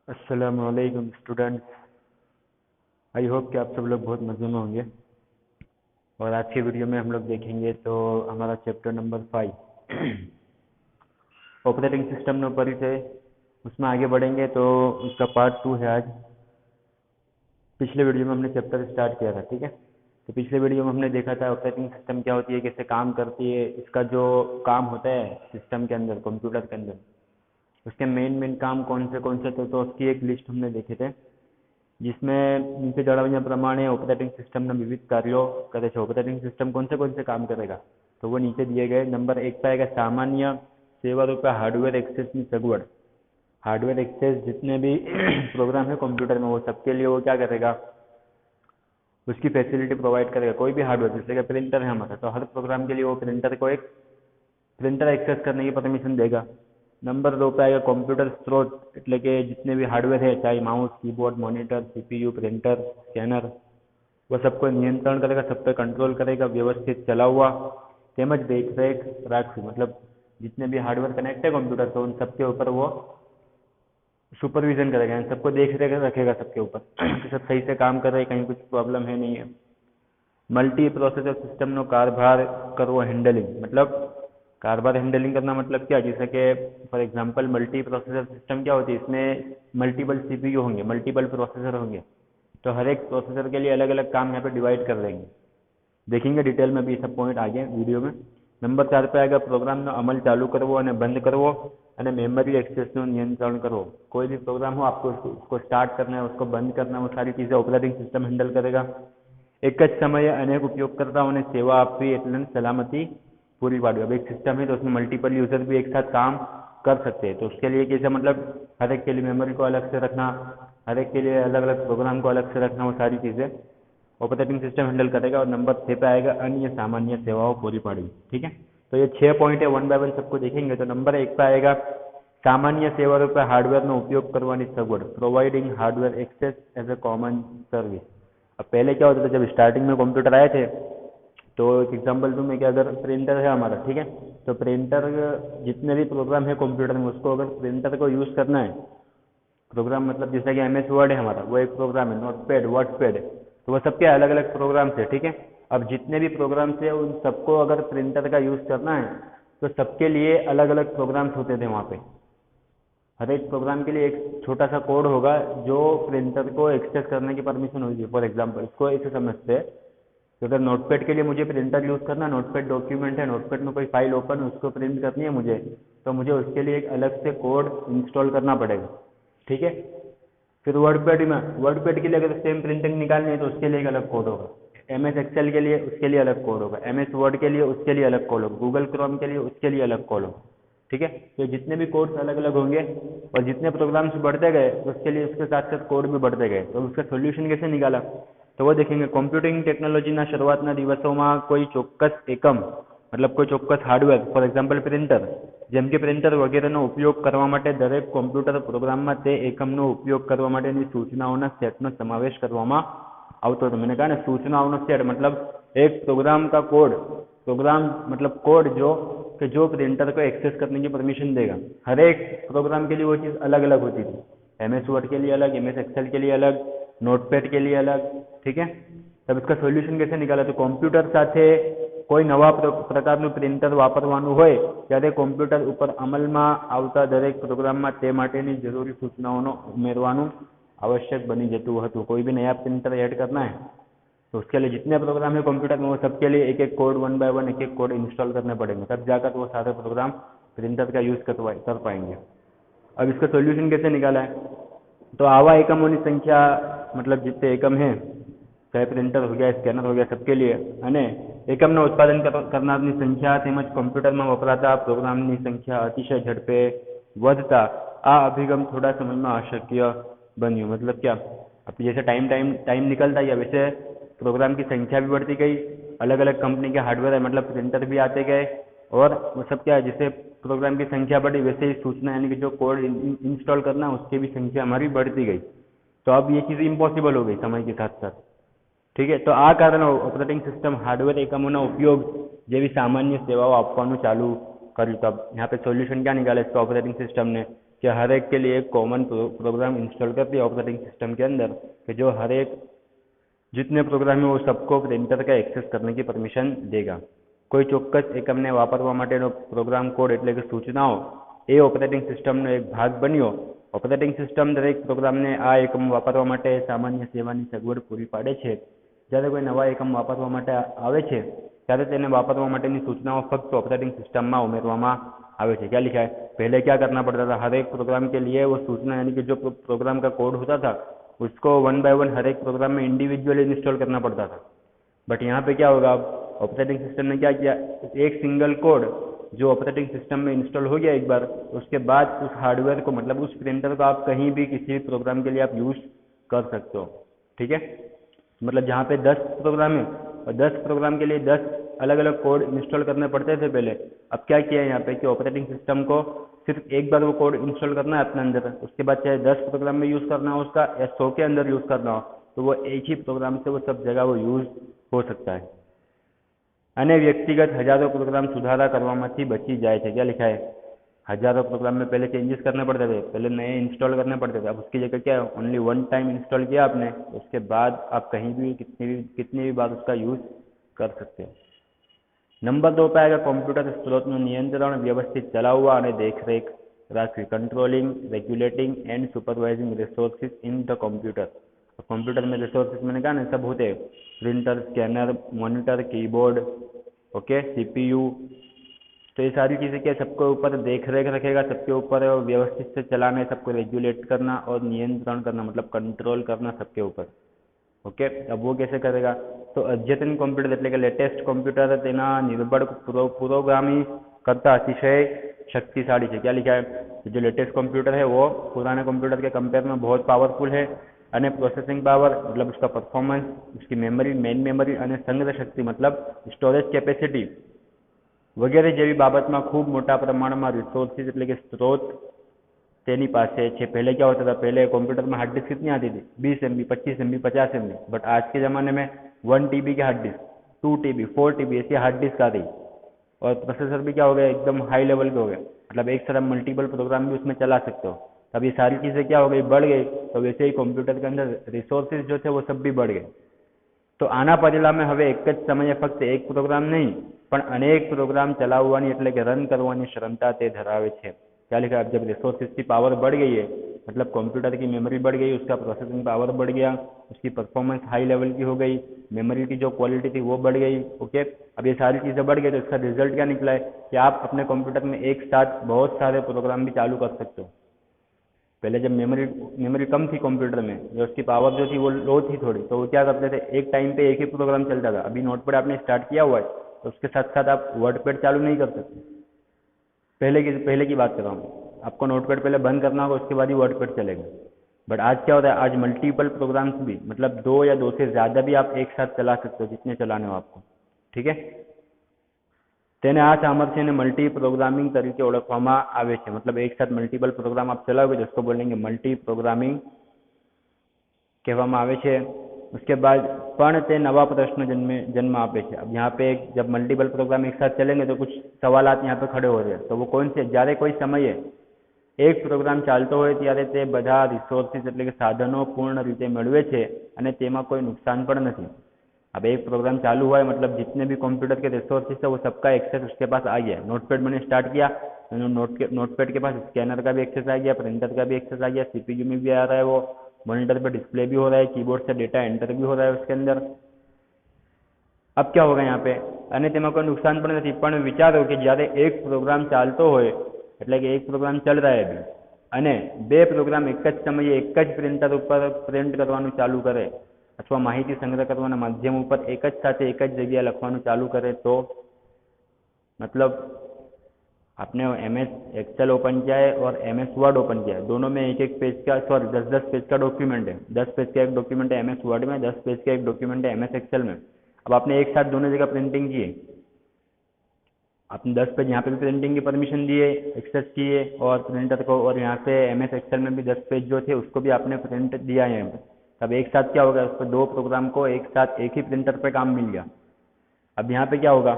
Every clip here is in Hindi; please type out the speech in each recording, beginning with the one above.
अस्सलामुअलैकुम स्टूडेंट्स। आई होप कि आप सब लोग बहुत मज़े में होंगे। और आज की वीडियो में हम लोग देखेंगे तो हमारा चैप्टर नंबर 5 ऑपरेटिंग सिस्टम नो परिचय, उसमें आगे बढ़ेंगे। तो उसका पार्ट 2 है आज। पिछले वीडियो में हमने चैप्टर स्टार्ट किया था, ठीक है। तो पिछले वीडियो में हमने देखा था ऑपरेटिंग सिस्टम क्या होती है, कैसे काम करती है, इसका जो काम होता है सिस्टम के अंदर, कंप्यूटर के अंदर, उसके मेन काम कौन से थे। तो उसकी एक लिस्ट हमने देखे थे, जिसमें नीचे जણાવ્યા પ્રમાણે ઓપરેટિંગ સિસ્ટમના વિવિધ કાર્યો કરે છે। ઓપરેટિંગ સિસ્ટમ कौन से काम करेगा, तो वो नीचे दिए गए। नंबर 1 पे आएगा सामान्य सेवा रूप हार्डवेयर एक्सेस की सगवड़। हार्डवेयर एक्सेस जितने भी प्रोग्राम है कंप्यूटर में, वो सबके लिए वो क्या करेगा, उसकी फैसिलिटी प्रोवाइड करेगा। कोई भी हार्डवेयर, जैसे कि प्रिंटर है हमारा, तो हर प्रोग्राम के लिए वो प्रिंटर को एक प्रिंटर एक्सेस करने की परमिशन देगा। नंबर 2 पे आएगा कॉम्प्यूटर स्रोत, એટલે કે जितने भी हार्डवेयर है, चाहे mouse, keyboard, monitor, CPU, printer, scanner, वो सबको नियंत्रण करेगा, सब पे कंट्रोल करेगा, व्यवस्थित चला हुआ તેમજ देखरेख રાખવી। मतलब जितने भी हार्डवेयर कनेक्ट है कंप्यूटर से, उन सबके ऊपर वो सुपरविजन करेगा, इन सबको देख रेख रखेगा सबके ऊपर कि सब सही से काम कर रहे हैं, कहीं कुछ प्रॉब्लम है नहीं है। मल्टी प्रोसेसर सिस्टम नो कारभार करवो हैंडलिंग। मतलब कारभार हैंडलिंग करना मतलब क्या, जैसे कि for example multi processor system क्या होती है, इसमें मल्टीपल सीपीयू होंगे, मल्टीपल प्रोसेसर होंगे, तो हर एक प्रोसेसर के लिए अलग अलग काम यहाँ पे डिवाइड कर देंगे। देखेंगे डिटेल में भी सब पॉइंट आगे वीडियो में। नंबर 4 पे आएगा प्रोग्राम नो अमल चालू करवो અને બંધ કરવો અને मेमोरी एक्सेस નું नियंत्रण करवो। कोई भी प्रोग्राम हो, आपको उसको स्टार्ट करना है, उसको बंद करना है, वो सारी चीज़ें ऑपरेटिंग सिस्टम हैंडल करेगा। एक જ समये अनेक उपयोगकर्ताओं ने सेवा આપવી એટલે सलामती पूरी पाड़ी। अब एक सिस्टम है तो उसमें मल्टीपल यूजर भी एक साथ काम कर सकते हैं, तो उसके लिए कैसे, मतलब हर एक के लिए मेमोरी को अलग से रखना, हर एक के लिए अलग अलग प्रोग्राम को अलग से रखना, वो सारी चीज़ें ऑपरेटिंग सिस्टम हैंडल करेगा। और नंबर 6 पे आएगा अन्य सामान्य सेवाओं पूरी पाड़ी। ठीक है, तो ये 6 पॉइंट है, 1 बाय 1 सबको देखेंगे। तो नंबर 1 पे आएगा सामान्य सेवा रूप हार्डवेरનો उपयोग કરવાની સગવડ, providing hardware access as a common service. अब पहले क्या होता था, जब स्टार्टिंग में कंप्यूटर आए थे, तो एक एग्जांपल दूं मैं कि अगर प्रिंटर है हमारा, ठीक है, तो प्रिंटर जितने भी प्रोग्राम है कंप्यूटर में, उसको अगर प्रिंटर को यूज़ करना है, प्रोग्राम मतलब जैसे कि MS वर्ड है हमारा, वो एक प्रोग्राम है, नोटपैड, वर्डपैड, तो वो सबके अलग अलग प्रोग्राम है, ठीक है। अब जितने भी प्रोग्राम है उन सबको अगर प्रिंटर का यूज़ करना है, तो सबके लिए अलग अलग प्रोग्राम्स होते थे वहाँ पे। हर एक प्रोग्राम के लिए एक छोटा सा कोड होगा जो प्रिंटर को एक्सेस करने की परमिशन होगी। फॉर एग्जांपल इसको ऐसे समझते हैं कि अगर नोटपैड के लिए मुझे प्रिंटर यूज़ करना, नोटपैड डॉक्यूमेंट है, नोटपैड में कोई फाइल ओपन है, उसको प्रिंट करनी है मुझे, तो मुझे उसके लिए एक अलग से कोड इंस्टॉल करना पड़ेगा, ठीक है। फिर वर्डपैड के लिए अगर सेम प्रिंटिंग निकालनी है तो उसके लिए एक अलग कोड होगा। MS एक्सेल के लिए उसके लिए अलग कोड होगा, MS वर्ड के लिए उसके लिए अलग कोड होगा, गूगल क्रोम के लिए उसके लिए अलग कोड होगा, ठीक है। तो जितने भी कोड्स अलग अलग होंगे और जितने प्रोग्राम्स बढ़ते गए उसके लिए उसके साथ साथ कोड भी बढ़ते गए। तो उसका सोल्यूशन कैसे निकाला, तो वो देखेंगे। कॉम्प्यूटिंग टेक्नोलॉजीના શરૂઆતના દિવસોમાં કોઈ ચોક્કસ એકમ, मतलब કોઈ ચોક્કસ હાર્ડવેર, ફોર એક્ઝામ્પલ પ્રિન્ટર, જેમ કે પ્રિન્ટર વગેરેનો ઉપયોગ કરવા માટે દરેક કોમ્પ્યુટર પ્રોગ્રામમાં તે એકમનો ઉપયોગ કરવા માટેની સૂચનાઓના સેટનો સમાવેશ કરવામાં આવતો હતો। मैंने कहा ना, सूचनाओं सेट मतलब एक प्रोग्राम का कोड, प्रोग्राम मतलब कोड जो कि जो प्रिंटर को एक्सेस करने की परमिशन देगा। हर एक प्रोग्राम के लिए वो चीज़ अलग अलग होती थी। MS वर्ड के लिए अलग, MS एक्सेल के लिए अलग, नोटपैड के लिए अलग, ठीक है। तब इसका सोल्यूशन कैसे निकाला, तो કોમ્પ્યુટર સાથે કોઈ નવા પ્રકારનું પ્રિન્ટર વાપરવાનું હોય ત્યારે કોમ્પ્યુટર ઉપર અમલમાં આવતા દરેક પ્રોગ્રામમાં તે માટેની જરૂરી સૂચનાઓનો ઉમેરવાનું आवश्यक बनी जतु હતું। कोई भी नया प्रिंटर ऐड करना है तो उसके लिए जितने प्रोग्राम है कंप्यूटर में, वो सबके लिए एक एक कोड 1 बाय 1 एक एक कोड इंस्टॉल करने पड़ेंगे, तब जाकर वो सारे प्रोग्राम प्रिंटर का यूज़ कर पाएंगे। अब इसका सोल्यूशन कैसे निकाला है, तो आवा एकमों की संख्या, मतलब जितने एकम है, चाहे प्रिंटर हो गया, स्कैनर हो गया, सबके लिए, અને એકમનું ઉત્પાદન કરનારની સંખ્યા તેમજ કમ્પ્યુટરમાં વપરાતા પ્રોગ્રામની સંખ્યા અતિશય ઝડપે વધતા આ અભિગમ થોડા સમયમાં અશક્ય बन्યું। मतलब क्या, अब जैसे टाइम निकलता गया, वैसे प्रोग्राम की संख्या भी बढ़ती गई, अलग अलग कंपनी के हार्डवेयर है, मतलब प्रिंटर भी आते गए, और वो सब क्या है, जैसे प्रोग्राम की संख्या बढ़ी वैसे ही सूचना यानी कि जो कोड इंस्टॉल करना उसकी भी संख्या हमारी बढ़ती गई। तो अब ये चीज़ इम्पॉसिबल हो गई समय के साथ साथ, ठीक है। तो आ कारण ऑपरेटिंग सिस्टम हार्डवेयर एकमोना उपयोग જેવી સામાન્ય સેવાઓ આપવાનું ચાલુ કર્યું। तब यहाँ पे सोल्यूशन क्या निकाला इसका ऑपरेटिंग सिस्टम ने, कि कि हर एक के लिए एक कॉमन प्रोग्राम इंस्टॉल कर दिया ऑपरेटिंग सिस्टम के अंदर कि जो हर एक जितने प्रोग्राम है वो सबको प्रिंटर का एक्सेस करने की परमिशन देगा। કોઈ ચોક્કસ એકમને વાપરવા માટેનો પ્રોગ્રામ કોડ એટલે કે સૂચનાઓ એ ઓપરેટિંગ સિસ્ટમનો એક ભાગ બન્યો। ઓપરેટિંગ સિસ્ટમ દરેક પ્રોગ્રામને આ એકમ વાપરવા માટે સામાન્ય સેવાની સગવડ પૂરી પાડે છે। જ્યારે કોઈ નવા એકમ વાપરવા માટે આવે છે ત્યારે તેને વાપરવા માટેની સૂચનાઓ ફક્ત ઓપરેટિંગ સિસ્ટમમાં ઉમેરવામાં આવે છે। क्या लिखा है? पहले क्या करना पड़ता था, हर एक प्रोग्राम के लिए वो सूचना यानी कि जो प्रोग्राम का कोड होता था उसको 1 बाय 1 हर एक प्रोग्राम में इंडिविजुअली इंस्टॉल करना पड़ता था। बट यहाँ पे क्या होगा, ऑपरेटिंग सिस्टम ने क्या किया, एक सिंगल कोड जो ऑपरेटिंग सिस्टम में इंस्टॉल हो गया एक बार, उसके बाद उस हार्डवेयर को मतलब उस प्रिंटर को आप कहीं भी किसी भी प्रोग्राम के लिए आप यूज कर सकते हो। ठीक है, मतलब जहाँ पे 10 प्रोग्राम है और 10 प्रोग्राम के लिए 10 अलग अलग कोड इंस्टॉल करने पड़ते थे पहले, अब क्या किया है यहाँ पे कि ऑपरेटिंग सिस्टम को सिर्फ एक बार वो कोड इंस्टॉल करना है अपने अंदर, उसके बाद चाहे 10 प्रोग्राम में यूज़ करना हो उसका या 100 के अंदर यूज़ करना हो तो वो एक ही प्रोग्राम से वो सब जगह वो यूज़ हो सकता है। અને વ્યક્તિગત હજારો પ્રોગ્રામ સુધારા કરવામાંથી બચી જાય છે। क्या लिखा है? हजारों प्रोग्राम में पहले चेंजेस करने पड़ते थे, पहले नए इंस्टॉल करने पड़ते थे, अब उसकी जगह क्या है, ओनली 1 टाइम इंस्टॉल किया आपने, उसके बाद आप कहीं भी कितनी भी बार उसका यूज़ कर सकते हो। नंबर 2 पे आएगा कॉम्प्यूटर स्त्रोतનું નિયંત્રણ વ્યવસ્થિત ચલાવવા અને દેખરેખ રાખવી। Controlling, regulating and supervising resources in the computer. Computer में रिसोर्सेज मैंने कहा ना सब होते हैं, printer, scanner, monitor, keyboard, okay, CPU, तो ये सारी चीज़ें क्या सबके ऊपर देख रेख रखेगा, सबके ऊपर व्यवस्थित से चलाना, सबको रेगुलेट करना और नियंत्रण करना मतलब कंट्रोल करना सबके ऊपर। ओके, अब वो कैसे करेगा, तो अद्यतन कॉम्प्यूटर એટલે કે લેટેસ્ટ कॉम्प्यूटर તેના निर्बळ पुरोगामी करता अतिशय शक्तिशाली है। क्या लिखा है? जो लेटेस्ट कंप्यूटर है वो पुराने कंप्यूटर के कंपेयर में बहुत पावरफुल है અને પ્રોસેસિંગ પાવર मतलब उसका परफॉर्मेंस, उसकी मेमरी, मेन मेमरी અને સંગ્રહ શક્તિ मतलब સ્ટોરેજ કેપેસિટી વગેરે જેવી બાબતમાં ખૂબ મોટા પ્રમાણમાં રિસોર્સિસ એટલે કે સ્ત્રોત તેની પાસે છે। पहले क्या होता था, पहले कंप्यूटर में हार्ड डिस्क कितनी आती थी, 20 MB, 25 MB, 50 MB, बट आज के ज़माने में 1 TB की हार्ड डिस्क, 2 TB, 4 TB ऐसी हार्ड डिस्क आ रही और प्रोसेसर भी क्या हो गया एकदम हाई लेवल के हो गए, मतलब एक साथ मल्टीपल प्रोग्राम भी उसमें चला सकते हो। अब ये सारी चीज़ें क्या हो गई, बढ़ गई, तो वैसे ही कंप्यूटर के अंदर रिसोर्सेज जो थे वो सब भी बढ़ गए। तो આના પરિણામે હવે એક જ સમયે ફક્ત એક પ્રોગ્રામ નહીં પણ અનેક પ્રોગ્રામ ચલાવવાની એટલે કે રન કરવાની ક્ષમતા તે ધરાવે છે। क्या लिखा? अब जब रिसोर्सेज की पावर बढ़ गई है मतलब कंप्यूटर की मेमोरी बढ़ गई, उसका प्रोसेसिंग पावर बढ़ गया, उसकी परफॉर्मेंस हाई लेवल की हो गई, मेमोरी की जो क्वालिटी थी वो बढ़ गई। ओके, अब ये सारी चीज़ें बढ़ गई तो इसका रिजल्ट क्या निकला है कि आप अपने कंप्यूटर में एक साथ बहुत सारे प्रोग्राम भी चालू कर सकते हो। पहले जब मेमोरी कम थी कंप्यूटर में, जो उसकी पावर जो थी वो लो थी थोड़ी, तो वो क्या करते थे एक टाइम पे एक ही प्रोग्राम चलता था। अभी नोटपैड आपने स्टार्ट किया हुआ है तो उसके साथ साथ आप वर्डपैड चालू नहीं कर सकते। पहले की बात कर रहा हूँ, आपको नोटपैड पहले बंद करना होगा उसके बाद ही वर्डपैड चलेगा। बट आज क्या होता है, आज मल्टीपल प्रोग्राम्स भी मतलब 2 या 2 से ज़्यादा भी आप एक साथ चला सकते हो जितने चलाने हो आपको। ठीक है, તેને આ સામर्थ्यને मल्टी प्रोग्रामिंग तरीके ઓળખવામાં આવે છે। मतलब एक साथ मल्टीपल प्रोग्राम आप चलाओगे जिसको बोलेंगे मल्टी प्रोग्रामिंग કહેવામાં આવે છે। उसके बाद પણ તે નવા પ્રશ્ન जन्म આપે છે। अब यहाँ पे जब मल्टीपल प्रोग्राम एक साथ चलेंगे तो कुछ सवालात यहाँ पे खड़े हो रहे हैं, तो वो कौन से, જ્યારે કોઈ સમયે એક પ્રોગ્રામ ચાલતો હોય ત્યારે તે બધા રિસોર્સિસ એટલે કે સાધનો પૂર્ણ રીતે મેળવે છે અને તેમાં કોઈ નુકસાન પણ નથી। अब एक प्रोग्राम चालू हुआ है मतलब जितने भी कंप्यूटर के रिसोर्सेज है वो सबका एक्सेस उसके पास आ गया। नोटपैड मैंने स्टार्ट किया तो नोटपैड के पास स्कैनर का भी एक्सेस आ गया, प्रिंटर का भी एक्सेस आ गया, सीपीयू में भी आ रहा है, वो मॉनिटर पे डिस्प्ले भी हो रहा है, कीबोर्ड से डेटा एंटर भी हो रहा है उसके अंदर। अब क्या होगा यहाँ पे, અને તેમાં કોઈ નુકસાન પણ નથી, પણ વિચારો કે જ્યારે એક પ્રોગ્રામ ચાલતો હોય એટલે કે એક પ્રોગ્રામ ચાલ रहा है अभी અને બે પ્રોગ્રામ એક જ સમયે એક જ પ્રિન્ટર ઉપર પ્રિન્ટ કરવાનું ચાલુ કરે अथवा माहिती संग्रह करवाना माध्यम पर एक ज साथे एक ज जगह लखवानुं चालू करे तो मतलब आपने MS एक्सेल ओपन किया है और MS वर्ड ओपन किया है, दोनों में एक एक पेज का 10 पेज का डॉक्यूमेंट है, 10 पेज का एक डॉक्यूमेंट है MS वर्ड में, 10 पेज का एक डॉक्यूमेंट है MS एक्सेल में। अब आपने एक साथ दोनों जगह प्रिंटिंग की है, आपने 10 पेज यहाँ पे भी प्रिंटिंग की परमिशन दी है, एक्सेस की है और प्रिंटर को, और यहाँ पे MS एक्सेल में भी 10 पेज जो थे उसको भी आपने प्रिंट दिया है। तब एक साथ क्या होगा, उस पर 2 प्रोग्राम को एक साथ एक ही प्रिंटर पे काम मिल गया। अब यहाँ पे क्या होगा,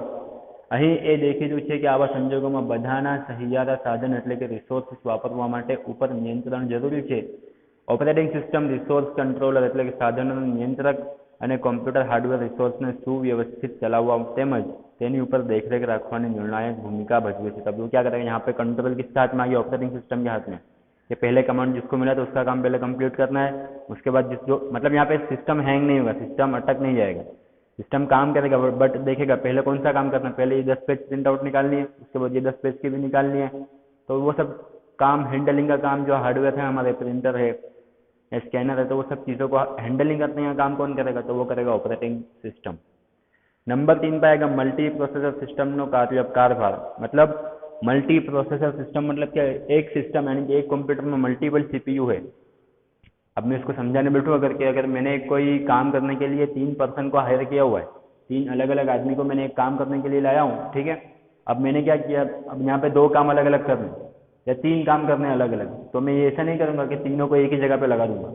અહીં એ દેખીતું છે કે આવા સંજોગોમાં બધાના સહિયારા સાધન એટલે કે રિસોર્સ વાપરવા માટે ઉપર નિયંત્રણ જરૂરી છે. ઓપરેટિંગ સિસ્ટમ રિસોર્સ કંટ્રોલર એટલે કે સાધનોનું નિયંત્રક અને કોમ્પ્યુટર હાર્ડવેર રિસોર્સને सुव्यवस्थित चलाववा તેમજ તેની ઉપર देखरेख रखवानी निर्णायक भूमिका भजवे છે. तब वो क्या करेंगे, यहाँ पे कंट्रोल किसके हाथ में आ गया, ऑपरेटिंग सिस्टम के हाथ में. ये पहले कमांड जिसको मिला तो उसका काम पहले कंप्लीट करना है. उसके बाद जो मतलब यहाँ पे सिस्टम हैंग नहीं होगा, सिस्टम अटक नहीं जाएगा, सिस्टम काम करेगा बट देखेगा पहले कौन सा काम करना है. पहले ये 10 पेज प्रिंट आउट निकालनी है, उसके बाद ये 10 पेज की भी निकालनी है. तो वो सब काम हैंडलिंग का काम जो हार्डवेयर है हमारे प्रिंटर है, स्कैनर है, तो वो सब चीज़ों को हैंडलिंग करने का काम कौन करेगा, तो वो करेगा ऑपरेटिंग सिस्टम. नंबर 3 पर आएगा मल्टी प्रोसेसर सिस्टम नो कारभार. मतलब मल्टी प्रोसेसर सिस्टम मतलब क्या, एक सिस्टम यानी कि एक कंप्यूटर में मल्टीपल सीपीयू है. अब मैं इसको समझाने बैठूँ अगर मैंने कोई काम करने के लिए 3 पर्सन को हायर किया हुआ है, 3 अलग अलग आदमी को मैंने एक काम करने के लिए लाया हूँ, ठीक है. अब मैंने क्या किया, अब यहाँ पे 2 काम अलग अलग करने या 3 काम करने अलग अलग, तो मैं ये ऐसा नहीं करूँगा कि तीनों को एक ही जगह पे लगा दूंगा.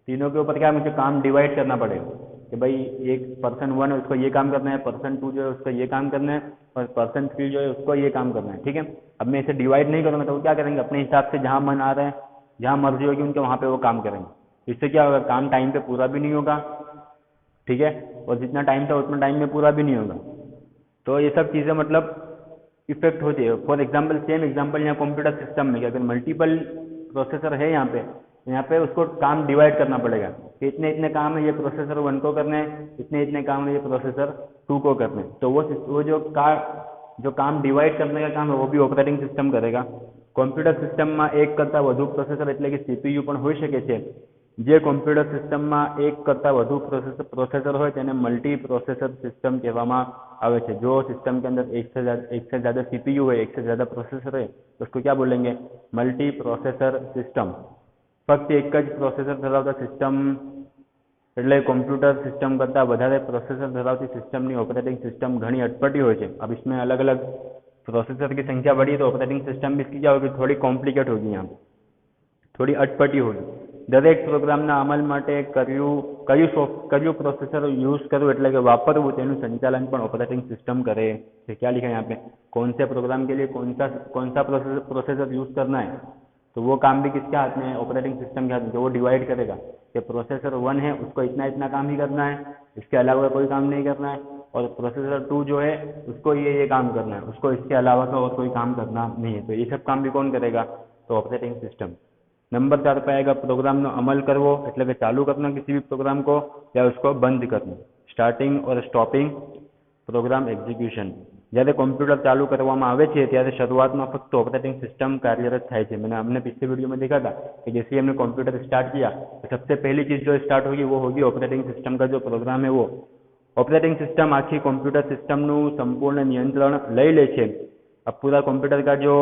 तीनों के ऊपर क्या मुझे काम डिवाइड करना पड़ेगा कि भाई एक पर्सन 1 है उसको ये काम करना है, पर्सन 2 जो है उसको ये काम करना है, और पर्सन 3 जो है उसको ये काम करना है, ठीक है. अब मैं इसे डिवाइड नहीं करूँगा तो वो क्या करेंगे, अपने हिसाब से जहाँ मन आ रहा है, जहाँ मर्जी होगी उनके वहाँ पे वो काम करेंगे. इससे क्या होगा, काम टाइम पे पूरा भी नहीं होगा, ठीक है, और जितना टाइम था उतना टाइम में पूरा भी नहीं होगा. तो ये सब चीज़ें मतलब इफेक्ट होती है. फॉर एग्जाम्पल सेम एग्जाम्पल यहाँ कंप्यूटर सिस्टम में अगर मल्टीपल प्रोसेसर है यहाँ पे उसको काम डिवाइड करना पड़ेगा कि इतने इतने काम है ये प्रोसेसर 1 को करने हैं, इतने इतने काम है ये प्रोसेसर 2 को करने हैं. तो वो जो काम डिवाइड करने का काम है वो भी ऑपरेटिंग सिस्टम करेगा. કોમ્પ્યુટર સિસ્ટમમાં એક કરતાં વધુ પ્રોસેસર એટલે કે સીપીયુ પણ હોઈ શકે છે. જે કોમ્પ્યુટર સિસ્ટમમાં એક કરતાં વધુ પ્રોસેસર હોય તેને મલ્ટી પ્રોસેસર સિસ્ટમ કહેવામાં આવે છે. जो सिस्टम के अंदर एक से ज़्यादा सीपीयू है, एक से ज़्यादा प्रोसेसर है, तो उसको क्या बोलेंगे, मल्टी प्रोसेसर सिस्टम. फक्त एक જ પ્રોસેસર ધરાવતા સિસ્ટમ એટલે કોમ્પ્યુટર સિસ્ટમ કરતાં વધારે પ્રોસેસર ધરાવતી સિસ્ટમની ઓપરેટિંગ સિસ્ટમ ઘણી અટપટી હોય છે. अब इसमें अलग अलग प्रोसेसर की संख्या बढ़ी तो ऑपरेटिंग सिस्टम भी इसकी क्या होगी, थोड़ी कॉम्प्लिकेट होगी, यहाँ थोड़ी अटपटी होगी. દરેક પ્રોગ્રામના અમલ માટે કયું પ્રોસેસર યુઝ કરવું એટલે કે વાપરવું તેનું સંચાલન પણ ઓપરેટિંગ સિસ્ટમ કરે છે. क्या लिखा है यहाँ पे, कौन से प्रोग्राम के लिए कौन सा प्रोसेसर यूज करना है, तो वो काम भी किसके हाथ में है, ऑपरेटिंग सिस्टम के हाथ में. तो वो डिवाइड करेगा कि प्रोसेसर 1 है उसको इतना इतना काम ही करना है, इसके अलावा कोई काम नहीं करना है, और प्रोसेसर 2 जो है उसको ये काम करना है, उसको इसके अलावा का और कोई काम करना नहीं है. तो ये सब काम भी कौन करेगा, तो ऑपरेटिंग सिस्टम. नंबर 4 पे आएगा प्रोग्रामનો અમલ કરવો એટલે કે ચાલુ કરना किसी भी प्रोग्राम को या उसको बंद करना. स्टार्टिंग और स्टॉपिंग प्रोग्राम एग्जीक्यूशन. જ્યારે कॉम्प्यूटर चालू કરવામાં આવે છે ત્યારે શરૂઆતમાં ફક્ત ऑपरेटिंग सिस्टम कार्यरत થાય છે. हमने पिछले वीडियो में देखा था कि जैसे हमने कंप्यूटर स्टार्ट किया तो सबसे पहली चीज़ जो स्टार्ट होगी वो होगी ऑपरेटिंग सिस्टम का जो प्रोग्राम है वो. ऑपरेटिंग सिस्टम आखी कंप्यूटर सिस्टमનું સંપૂર્ણ નિયંત્રણ લઈ લે છે. अब पूरा कंप्यूटर का जो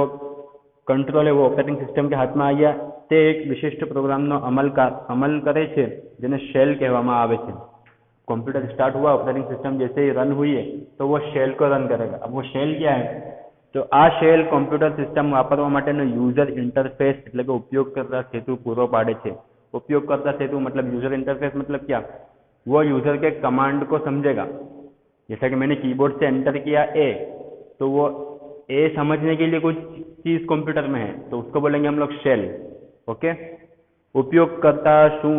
कंट्रोल है वो ऑपरेटिंग सिस्टम के हाथ में आ गया. તે એક વિશિષ્ટ પ્રોગ્રામનો અમલ કરે છે જેને શેલ કહેવામાં આવે છે. कंप्यूटर स्टार्ट हुआ, ऑपरेटिंग सिस्टम जैसे ही रन हुई है तो वो शेल को रन करेगा. अब वो शेल क्या है, तो आ शेल कंप्यूटर सिस्टम वापरवा माटेनो यूजर इंटरफेस એટલે કે उपयोगकर्ता सेतु पूरो पाड़े છે. उपयोगकर्ता सेतु मतलब यूजर इंटरफेस मतलब क्या, वो यूजर के कमांड को समझेगा. जैसा कि मैंने कीबोर्ड से एंटर किया ए, तो वो ए समझने के लिए कुछ चीज कंप्यूटर में है तो उसको बोलेंगे हम लोग शेल. ओके. उपयोगकर्ता શું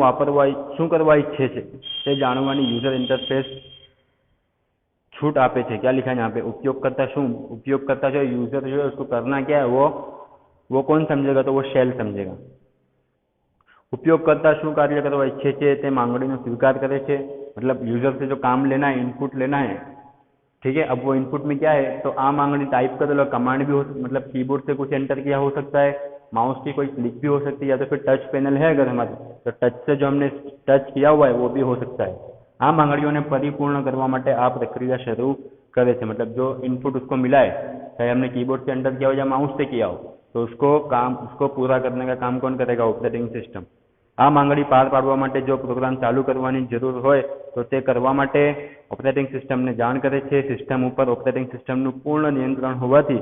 કરવા ઈચ્છે છે તે જાણવાની यूजर इंटरफेस छूट आपे છે. क्या लिखा है यहाँ पे, उपयोगकर्ता जो यूजर जो है उसको करना क्या है वो कौन समझेगा, तो वो शेल समझेगा. उपयोगकर्ता શું કાર્ય કરવા ઈચ્છે છે તે માંગણીનો સ્વીકાર કરે છે. मतलब यूजर से जो काम लेना है, इनपुट लेना है, ठीक है. अब वो इनपुट में क्या है, तो आ मांगनी टाइप कर दो, कमांड भी हो, मतलब कीबोर्ड से कुछ एंटर किया हो सकता है, माउस की कोई क्लिक भी हो सकती है, या तो फिर टच पैनल है अगर हमारे तो टच से जो हमने टच किया हुआ है वो भी हो सकता है. आ मांगणियों ने परिपूर्ण करवा माटे आ प्रक्रिया शुरू करे छे. मतलब जो इनपुट उसको मिला है, चाहे हमने कीबोर्ड से एंटर किया हो या माउस से किया हो, तो उसको पूरा करने का काम कौन करेगा, ऑपरेटिंग सिस्टम. आ मांगणी पार पाडवा माटे जो प्रोग्राम चालू करवानी जरूर होय तो ते करवा माटे ऑपरेटिंग सिस्टम ने जाण करे छे. सिस्टम पर ऑपरेटिंग सिस्टमનું पूर्ण नियंत्रण होवाथी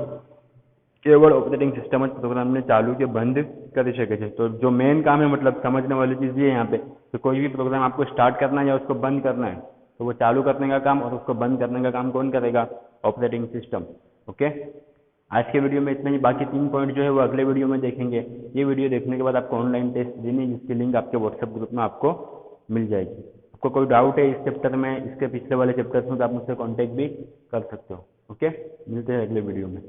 केवल ऑपरेटिंग सिस्टम प्रोग्राम ने चालू के बंद कर सके. तो जो मेन काम है, मतलब समझने वाली चीज़ ये है यहाँ पे, तो कोई भी प्रोग्राम आपको स्टार्ट करना है या उसको बंद करना है तो वो चालू करने का काम और उसको बंद करने का काम कौन करेगा? Operating system. ओके, आज के वीडियो में इतना ही। बाकी 3 पॉइंट जो है वो अगले वीडियो में देखेंगे। ये वीडियो देखने के बाद आपको ऑनलाइन टेस्ट देनी, जिसकी लिंक आपके व्हाट्सएप ग्रुप में आपको मिल जाएगी। आपको कोई डाउट है इस चैप्टर में, इसके पिछले वाले चैप्टर्स में, तो आप मुझसे कॉन्टेक्ट भी कर सकते हो। ओके, मिलते हैं अगले वीडियो में।